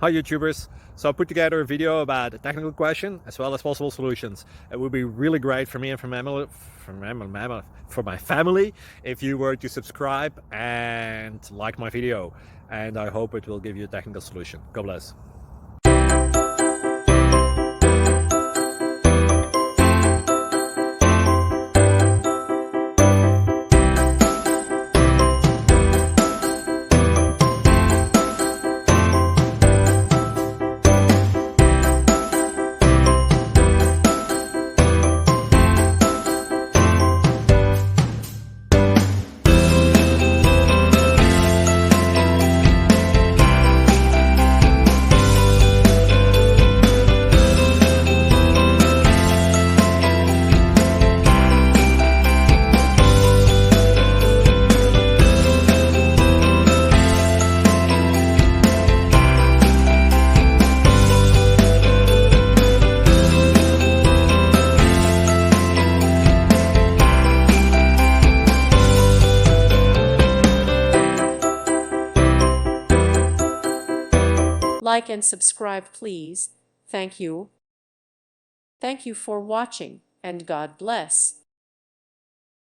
Hi YouTubers! So I put together a video about a technical question as well as possible solutions. It would be really great for me and for my family if you were to subscribe and like my video, and I hope it will give you a technical solution. God bless. Like and subscribe, please. Thank you. Thank you for watching, and God bless.